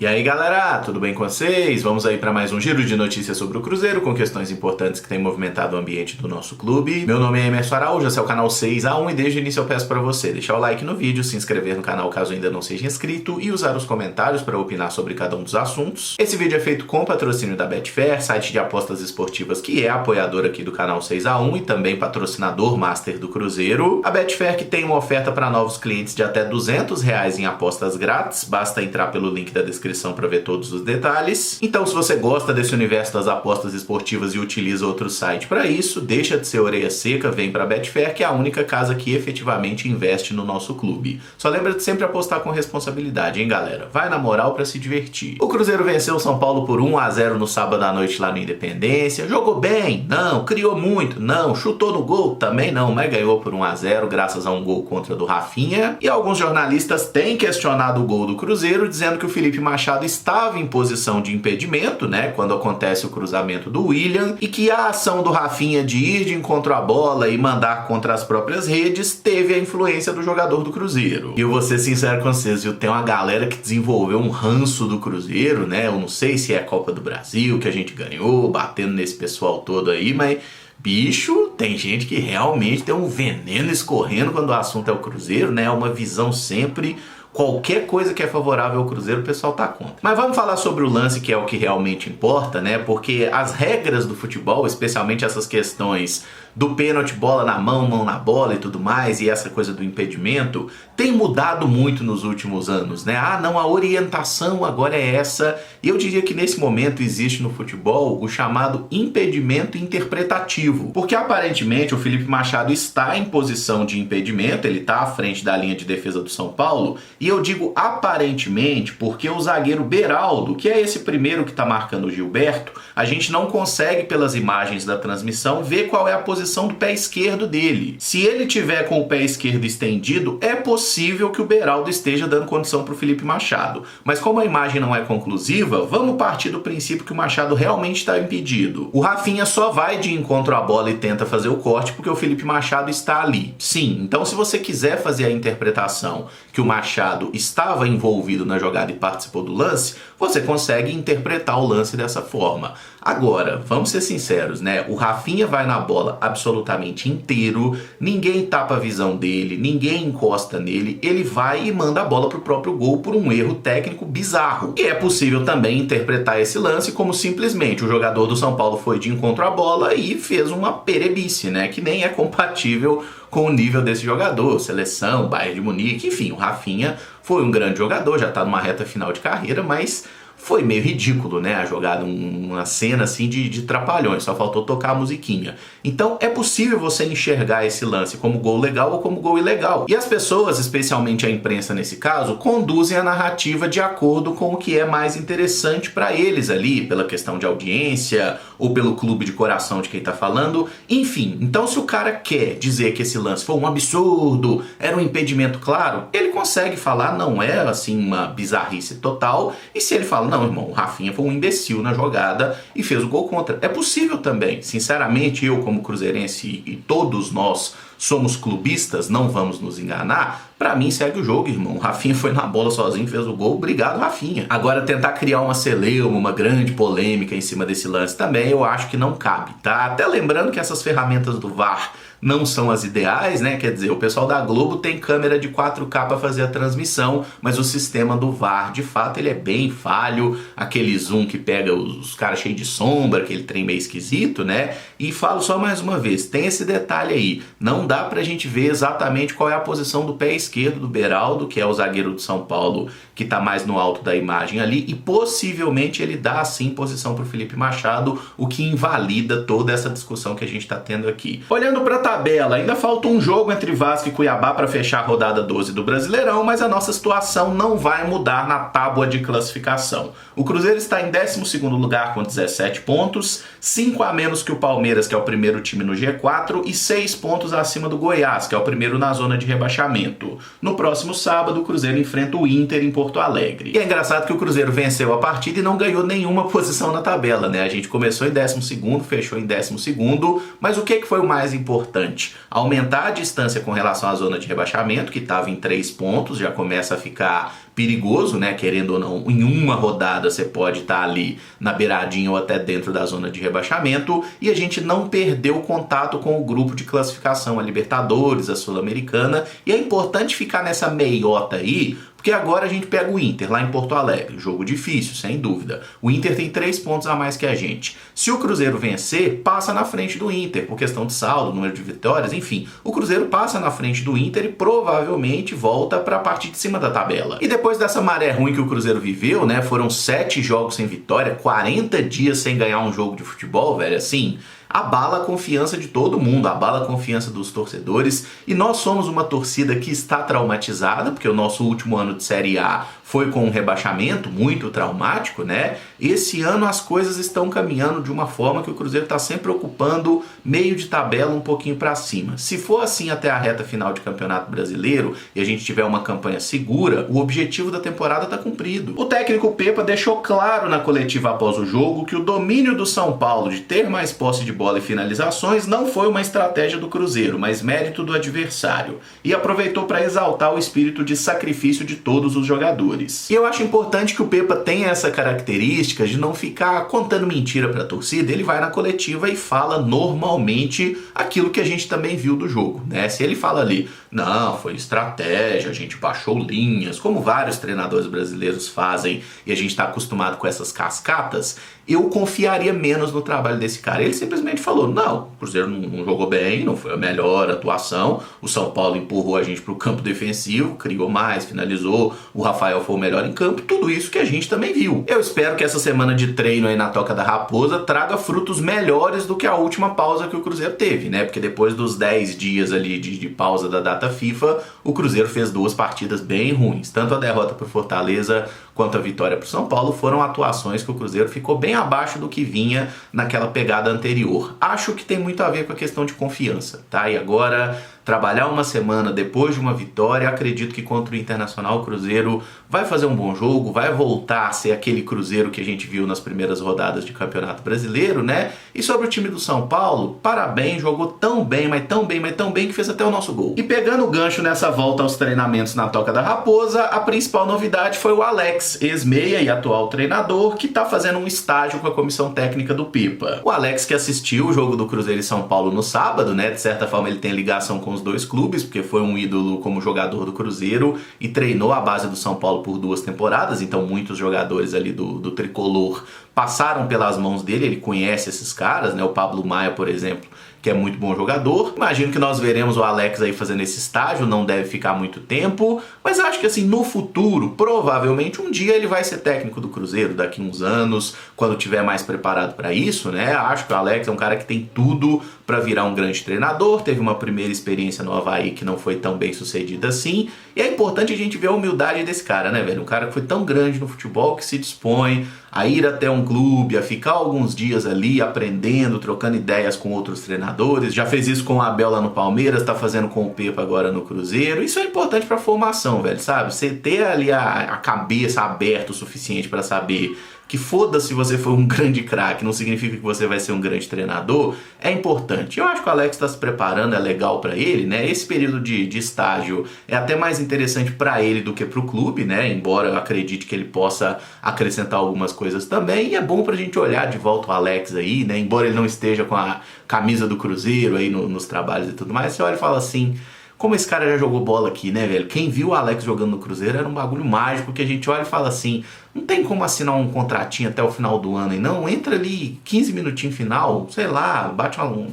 E aí galera, tudo bem com vocês? Vamos aí para mais um giro de notícias sobre o Cruzeiro, com questões importantes que têm movimentado o ambiente do nosso clube. Meu nome é Emerson Araújo, esse é o canal 6x1 e desde o início eu peço para você deixar o like no vídeo, se inscrever no canal caso ainda não seja inscrito e usar os comentários para opinar sobre cada um dos assuntos. Esse vídeo é feito com patrocínio da Betfair, site de apostas esportivas que é apoiador aqui do canal 6x1 e também patrocinador master do Cruzeiro. A Betfair que tem uma oferta para novos clientes de até R$200 em apostas grátis, basta entrar pelo link da descrição para ver todos os detalhes. Então, se você gosta desse universo das apostas esportivas e utiliza outro site para isso, deixa de ser orelha seca, vem para a Betfair, que é a única casa que efetivamente investe no nosso clube. Só lembra de sempre apostar com responsabilidade, hein, galera? Vai na moral para se divertir. O Cruzeiro venceu o São Paulo por 1-0 no sábado à noite lá no Independência. Jogou bem? Não. Criou muito? Não. Chutou no gol? Também não, mas ganhou por 1-0 graças a um gol contra do Rafinha. E alguns jornalistas têm questionado o gol do Cruzeiro, dizendo que o Felipe Machado estava em posição de impedimento, né, quando acontece o cruzamento do William, e que a ação do Rafinha de ir de encontro à bola e mandar contra as próprias redes teve a influência do jogador do Cruzeiro. E eu vou ser sincero com vocês, viu, tem uma galera que desenvolveu um ranço do Cruzeiro, né, eu não sei se é a Copa do Brasil que a gente ganhou, batendo nesse pessoal todo aí, mas bicho, tem gente que realmente tem um veneno escorrendo quando o assunto é o Cruzeiro, né, uma visão sempre... Qualquer coisa que é favorável ao Cruzeiro, o pessoal tá contra. Mas vamos falar sobre o lance, que é o que realmente importa, né? Porque as regras do futebol, especialmente essas questões do pênalti, bola na mão, mão na bola e tudo mais, e essa coisa do impedimento, tem mudado muito nos últimos anos, né? Ah, não, a orientação agora é essa. E eu diria que nesse momento existe no futebol o chamado impedimento interpretativo. Porque aparentemente o Felipe Machado está em posição de impedimento, ele está à frente da linha de defesa do São Paulo, e eu digo aparentemente porque o zagueiro Beraldo, que é esse primeiro que está marcando o Gilberto, a gente não consegue pelas imagens da transmissão ver qual é a posição do pé esquerdo dele. Se ele tiver com o pé esquerdo estendido, é possível que o Beraldo esteja dando condição para o Felipe Machado. Mas como a imagem não é conclusiva, vamos partir do princípio que o Machado realmente está impedido. O Rafinha só vai de encontro à bola e tenta fazer o corte porque o Felipe Machado está ali. Sim, então se você quiser fazer a interpretação que o Machado estava envolvido na jogada e participou do lance, você consegue interpretar o lance dessa forma. Agora, vamos ser sinceros, né? O Rafinha vai na bola absolutamente inteiro, ninguém tapa a visão dele, ninguém encosta nele, ele vai e manda a bola pro próprio gol por um erro técnico bizarro. E é possível também interpretar esse lance como simplesmente o jogador do São Paulo foi de encontro à bola e fez uma perebice, né? Que nem é compatível com o nível desse jogador, seleção, Bayern de Munique, enfim, o Rafinha foi um grande jogador, já tá numa reta final de carreira, mas foi meio ridículo, né, a jogada, uma cena assim de trapalhões, só faltou tocar a musiquinha. Então é possível você enxergar esse lance como gol legal ou como gol ilegal. E as pessoas, especialmente a imprensa nesse caso, conduzem a narrativa de acordo com o que é mais interessante para eles ali, pela questão de audiência ou pelo clube de coração de quem tá falando, enfim. Então se o cara quer dizer que esse lance foi um absurdo, era um impedimento claro, ele consegue falar, não é assim uma bizarrice total, e se ele fala, não, irmão, o Rafinha foi um imbecil na jogada e fez o gol contra. É possível também. Sinceramente, eu como cruzeirense e todos nós somos clubistas, não vamos nos enganar, pra mim segue o jogo, irmão. O Rafinha foi na bola sozinho, fez o gol, obrigado, Rafinha. Agora tentar criar uma celeuma, uma grande polêmica em cima desse lance também, eu acho que não cabe, tá? Até lembrando que essas ferramentas do VAR não são as ideais, né? Quer dizer, o pessoal da Globo tem câmera de 4K para fazer a transmissão, mas o sistema do VAR, de fato, ele é bem falho, aquele zoom que pega os caras cheios de sombra, aquele trem meio esquisito, né? E falo só mais uma vez, tem esse detalhe aí, não dá pra gente ver exatamente qual é a posição do pé esquerdo do Beraldo, que é o zagueiro do São Paulo, que tá mais no alto da imagem ali, e possivelmente ele dá sim posição pro Felipe Machado, o que invalida toda essa discussão que a gente tá tendo aqui. Olhando pra tabela, ainda falta um jogo entre Vasco e Cuiabá para fechar a rodada 12 do Brasileirão, mas a nossa situação não vai mudar na tábua de classificação. O Cruzeiro está em 12º lugar com 17 pontos, 5 a menos que o Palmeiras, que é o primeiro time no G4, e 6 pontos acima cima do Goiás, que é o primeiro na zona de rebaixamento. No próximo sábado, o Cruzeiro enfrenta o Inter em Porto Alegre. E é engraçado que o Cruzeiro venceu a partida e não ganhou nenhuma posição na tabela, né? A gente começou em 12º, fechou em 12º, mas o que foi o mais importante? Aumentar a distância com relação à zona de rebaixamento, que estava em 3 pontos, já começa a ficar perigoso, né? Querendo ou não, em uma rodada você pode estar ali na beiradinha ou até dentro da zona de rebaixamento, e a gente não perdeu contato com o grupo de classificação, a Libertadores, a Sul-Americana, e é importante ficar nessa meiota aí, porque agora a gente pega o Inter lá em Porto Alegre, jogo difícil, sem dúvida. O Inter tem 3 pontos a mais que a gente. Se o Cruzeiro vencer, passa na frente do Inter, por questão de saldo, número de vitórias, enfim. O Cruzeiro passa na frente do Inter e provavelmente volta para a parte de cima da tabela. E depois dessa maré ruim que o Cruzeiro viveu, né, foram 7 jogos sem vitória, 40 dias sem ganhar um jogo de futebol, velho, assim, abala a confiança de todo mundo, abala a confiança dos torcedores, e nós somos uma torcida que está traumatizada, porque o nosso último ano de Série A foi com um rebaixamento muito traumático, né? Esse ano as coisas estão caminhando de uma forma que o Cruzeiro está sempre ocupando meio de tabela um pouquinho para cima. Se for assim até a reta final de Campeonato Brasileiro e a gente tiver uma campanha segura, o objetivo da temporada está cumprido. O técnico Pepa deixou claro na coletiva após o jogo que o domínio do São Paulo de ter mais posse de bola e finalizações não foi uma estratégia do Cruzeiro, mas mérito do adversário, e aproveitou para exaltar o espírito de sacrifício de todos os jogadores. E eu acho importante que o Pepa tenha essa característica de não ficar contando mentira para a torcida. Ele vai na coletiva e fala normalmente aquilo que a gente também viu do jogo, né? Se ele fala ali, não, foi estratégia, a gente baixou linhas, como vários treinadores brasileiros fazem, e a gente está acostumado com essas cascatas, eu confiaria menos no trabalho desse cara. Ele simplesmente falou, não, o Cruzeiro não jogou bem, não foi a melhor atuação, o São Paulo empurrou a gente para o campo defensivo, criou mais, finalizou, o Rafael foi o melhor em campo, tudo isso que a gente também viu. Eu espero que essa semana de treino aí na Toca da Raposa traga frutos melhores do que a última pausa que o Cruzeiro teve, né? Porque depois dos 10 dias ali de pausa da data FIFA, o Cruzeiro fez 2 partidas bem ruins. Tanto a derrota para o Fortaleza quanto a vitória para o São Paulo foram atuações que o Cruzeiro ficou bem abaixo do que vinha naquela pegada anterior. Acho que tem muito a ver com a questão de confiança, tá? E agora, trabalhar uma semana depois de uma vitória, acredito que contra o Internacional o Cruzeiro vai fazer um bom jogo, vai voltar a ser aquele Cruzeiro que a gente viu nas primeiras rodadas de Campeonato Brasileiro, né? E sobre o time do São Paulo, parabéns, jogou tão bem, mas tão bem, mas tão bem que fez até o nosso gol. E pegando o gancho nessa volta aos treinamentos na Toca da Raposa, a principal novidade foi o Alex, ex-meia e atual treinador, que tá fazendo um estágio com a comissão técnica do Pepa. O Alex, que assistiu o jogo do Cruzeiro e São Paulo no sábado, né? De certa forma ele tem ligação com os 2 clubes, porque foi um ídolo como jogador do Cruzeiro e treinou a base do São Paulo por 2 temporadas, então muitos jogadores ali do tricolor passaram pelas mãos dele, ele conhece esses caras, né? O Pablo Maia, por exemplo, que é muito bom jogador. Imagino que nós veremos o Alex aí fazendo esse estágio, não deve ficar muito tempo, mas acho que assim, no futuro, provavelmente um dia ele vai ser técnico do Cruzeiro, daqui uns anos, quando tiver mais preparado para isso, né? Acho que o Alex é um cara que tem tudo para virar um grande treinador, teve uma primeira experiência no Avaí que não foi tão bem sucedida assim, e é importante a gente ver a humildade desse cara, né, velho? Um cara que foi tão grande no futebol que se dispõe a ir até um clube, a ficar alguns dias ali aprendendo, trocando ideias com outros treinadores. Já fez isso com o Abel lá no Palmeiras, tá fazendo com o Pepa agora no Cruzeiro. Isso é importante pra formação, velho, sabe? Você ter ali a cabeça aberta o suficiente pra saber que foda-se se você for um grande craque, não significa que você vai ser um grande treinador, é importante. Eu acho que o Alex está se preparando, é legal para ele, né? Esse período de estágio é até mais interessante para ele do que para o clube, né? Embora eu acredite que ele possa acrescentar algumas coisas também, e é bom pra gente olhar de volta o Alex aí, né? Embora ele não esteja com a camisa do Cruzeiro aí nos trabalhos e tudo mais, você olha e fala assim, como esse cara já jogou bola aqui, né, velho? Quem viu o Alex jogando no Cruzeiro era um bagulho mágico que a gente olha e fala assim, não tem como assinar um contratinho até o final do ano, e não, entra ali 15 minutinhos final, sei lá,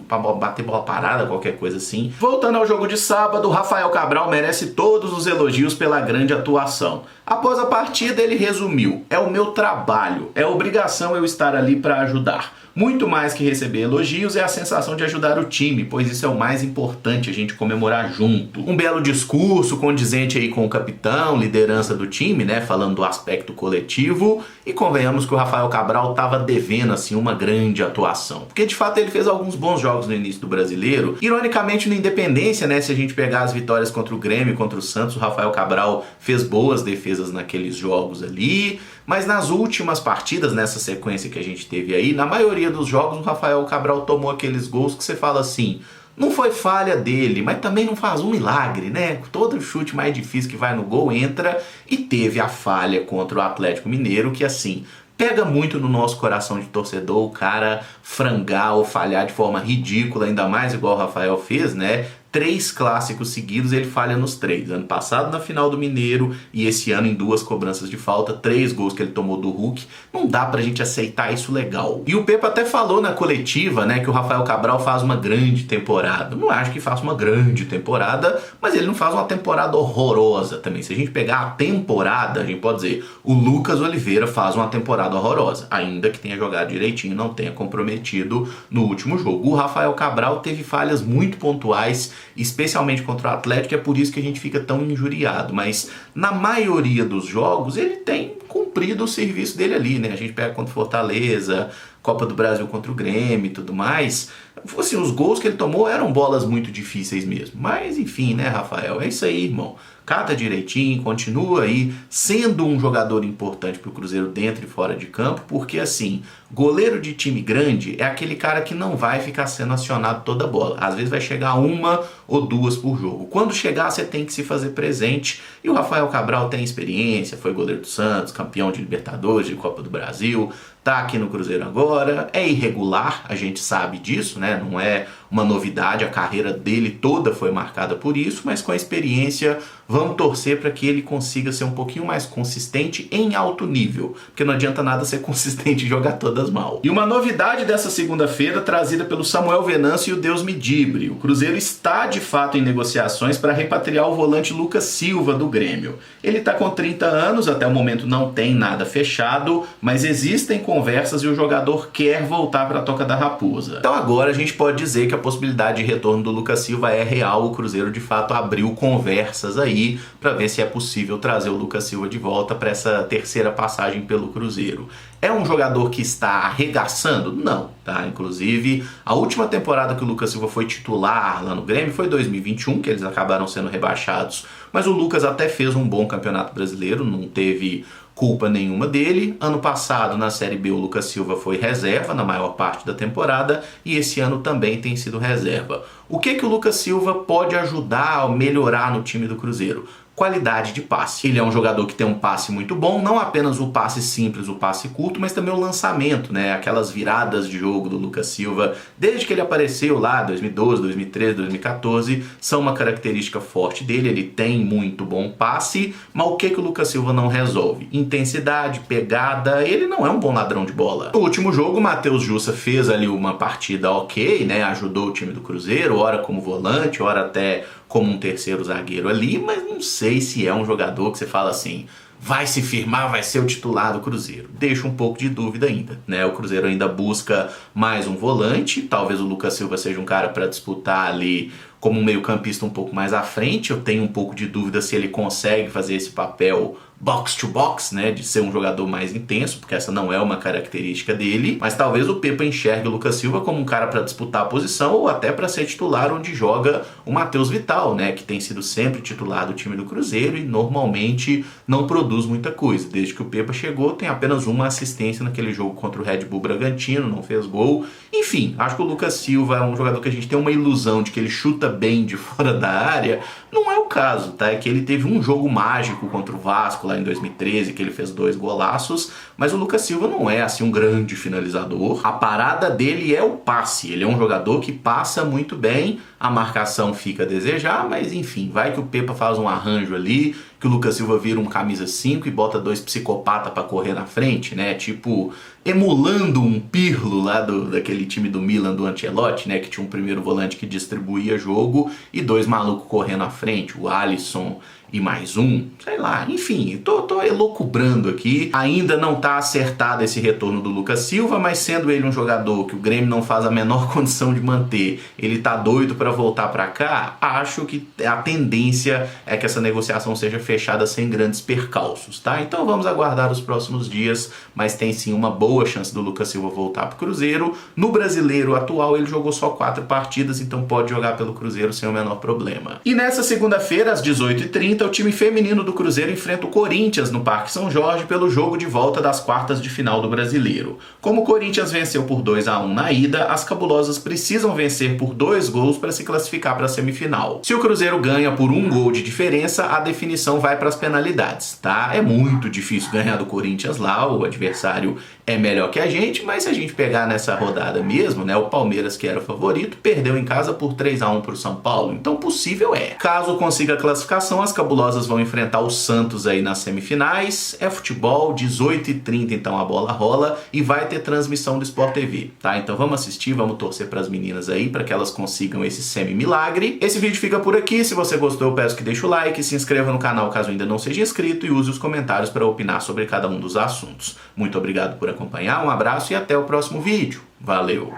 pra bater bola parada, qualquer coisa assim. Voltando ao jogo de sábado, Rafael Cabral merece todos os elogios pela grande atuação. Após a partida, ele resumiu, é o meu trabalho, é obrigação eu estar ali para ajudar. Muito mais que receber elogios é a sensação de ajudar o time, pois isso é o mais importante, a gente comemorar junto. Um belo discurso condizente aí com o capitão, liderança do time, né, falando do aspecto coletivo, coletivo, e convenhamos que o Rafael Cabral estava devendo assim uma grande atuação, porque de fato ele fez alguns bons jogos no início do Brasileiro. Ironicamente, no Independência, né, se a gente pegar as vitórias contra o Grêmio e contra o Santos, o Rafael Cabral fez boas defesas naqueles jogos ali, mas nas últimas partidas, nessa sequência que a gente teve aí, na maioria dos jogos o Rafael Cabral tomou aqueles gols que você fala assim, não foi falha dele, mas também não faz um milagre, né? Todo chute mais difícil que vai no gol entra, e teve a falha contra o Atlético Mineiro, que assim, pega muito no nosso coração de torcedor o cara frangar ou falhar de forma ridícula, ainda mais igual o Rafael fez, né? 3 clássicos seguidos ele falha nos 3. Ano passado na final do Mineiro e esse ano em 2 cobranças de falta, 3 gols que ele tomou do Hulk. Não dá pra gente aceitar isso legal. E o Pepa até falou na coletiva, né, que o Rafael Cabral faz uma grande temporada. Não acho que faça uma grande temporada, mas ele não faz uma temporada horrorosa também. Se a gente pegar a temporada, a gente pode dizer, o Lucas Oliveira faz uma temporada horrorosa, ainda que tenha jogado direitinho, não tenha comprometido no último jogo. O Rafael Cabral teve falhas muito pontuais, especialmente contra o Atlético, é por isso que a gente fica tão injuriado, mas na maioria dos jogos ele tem cumprido o serviço dele ali, né? A gente pega contra o Fortaleza, Copa do Brasil contra o Grêmio e tudo mais. Assim, os gols que ele tomou eram bolas muito difíceis mesmo, mas enfim, né, Rafael? É isso aí, irmão. Cata direitinho, continua aí sendo um jogador importante pro Cruzeiro dentro e fora de campo, porque assim, goleiro de time grande é aquele cara que não vai ficar sendo acionado toda a bola. Às vezes vai chegar 1 ou 2 por jogo. Quando chegar, você tem que se fazer presente, e o Rafael Cabral tem experiência, foi goleiro do Santos, campeão de Libertadores, de Copa do Brasil, tá aqui no Cruzeiro agora, é irregular, a gente sabe disso, né? Não é uma novidade, a carreira dele toda foi marcada por isso, mas com a experiência vamos torcer para que ele consiga ser um pouquinho mais consistente em alto nível, porque não adianta nada ser consistente e jogar todas mal. E uma novidade dessa segunda-feira trazida pelo Samuel Venâncio e o Deus Medibre: o Cruzeiro está de fato em negociações para repatriar o volante Lucas Silva do Grêmio. Ele está com 30 anos, até o momento não tem nada fechado, mas existem conversas e o jogador quer voltar para a Toca da Raposa. Então agora a gente pode dizer que a possibilidade de retorno do Lucas Silva é real. O Cruzeiro de fato abriu conversas aí para ver se é possível trazer o Lucas Silva de volta para essa terceira passagem pelo Cruzeiro. É um jogador que está arregaçando? Não, tá? Inclusive, a última temporada que o Lucas Silva foi titular lá no Grêmio foi 2021, que eles acabaram sendo rebaixados, mas o Lucas até fez um bom campeonato brasileiro, não teve culpa nenhuma dele. Ano passado, na Série B, o Lucas Silva foi reserva na maior parte da temporada e esse ano também tem sido reserva. O que o Lucas Silva pode ajudar a melhorar no time do Cruzeiro? Qualidade de passe. Ele é um jogador que tem um passe muito bom, não apenas o passe simples, o passe curto, mas também o lançamento, né? Aquelas viradas de jogo do Lucas Silva, desde que ele apareceu lá, 2012, 2013, 2014, são uma característica forte dele. Ele tem muito bom passe, mas o que o Lucas Silva não resolve? Intensidade, pegada, ele não é um bom ladrão de bola. No último jogo, o Matheus Jussa fez ali uma partida ok, né? Ajudou o time do Cruzeiro, ora como volante, ora até como um terceiro zagueiro ali, mas não sei se é um jogador que você fala assim, vai se firmar, vai ser o titular do Cruzeiro. Deixa um pouco de dúvida ainda, né? O Cruzeiro ainda busca mais um volante, talvez o Lucas Silva seja um cara para disputar ali como um meio-campista um pouco mais à frente. Eu tenho um pouco de dúvida se ele consegue fazer esse papel box to box, né, de ser um jogador mais intenso, porque essa não é uma característica dele, mas talvez o Pepa enxergue o Lucas Silva como um cara para disputar a posição ou até para ser titular onde joga o Matheus Vital, né, que tem sido sempre titular do time do Cruzeiro e normalmente não produz muita coisa. Desde que o Pepa chegou, tem apenas uma assistência naquele jogo contra o Red Bull Bragantino, não fez gol. Enfim, acho que o Lucas Silva é um jogador que a gente tem uma ilusão de que ele chuta bem de fora da área. Não é o caso, tá? É que ele teve um jogo mágico contra o Vasco lá em 2013, que ele fez 2 golaços, mas o Lucas Silva não é assim um grande finalizador. A parada dele é o passe. Ele é um jogador que passa muito bem, a marcação fica a desejar, mas enfim, vai que o Pepa faz um arranjo ali, que o Lucas Silva vira um camisa 5 e bota 2 psicopatas pra correr na frente, né? Tipo, emulando um Pirlo lá daquele time do Milan, do Ancelotti, né? Que tinha um primeiro volante que distribuía jogo e 2 malucos correndo à frente, o Alisson e mais um, sei lá, enfim, tô elucubrando aqui. Ainda não tá acertado esse retorno do Lucas Silva, mas sendo ele um jogador que o Grêmio não faz a menor condição de manter, ele tá doido para voltar para cá, acho que a tendência é que essa negociação seja fechada sem grandes percalços, tá? Então vamos aguardar os próximos dias, mas tem sim uma boa chance do Lucas Silva voltar pro Cruzeiro. No Brasileiro atual ele jogou só 4 partidas, então pode jogar pelo Cruzeiro sem o menor problema. E nessa segunda-feira, às 18h30, o time feminino do Cruzeiro enfrenta o Corinthians no Parque São Jorge pelo jogo de volta das quartas de final do Brasileiro. Como o Corinthians venceu por 2-1 na ida, as cabulosas precisam vencer por 2 gols para se classificar para a semifinal. Se o Cruzeiro ganha por 1 gol de diferença, a definição vai para as penalidades, tá? É muito difícil ganhar do Corinthians lá, o adversário é melhor que a gente, mas se a gente pegar nessa rodada mesmo, né, o Palmeiras, que era o favorito, perdeu em casa por 3-1 para o São Paulo, então possível é. Caso consiga a classificação, as cabulosas vão enfrentar o Santos aí nas semifinais. É futebol, 18h30 então a bola rola e vai ter transmissão do Sport TV, tá? Então vamos assistir, vamos torcer para as meninas aí, para que elas consigam esse semi-milagre. Esse vídeo fica por aqui, se você gostou eu peço que deixe o like, se inscreva no canal caso ainda não seja inscrito e use os comentários para opinar sobre cada um dos assuntos. Muito obrigado por acompanhar, um abraço e até o próximo vídeo. Valeu!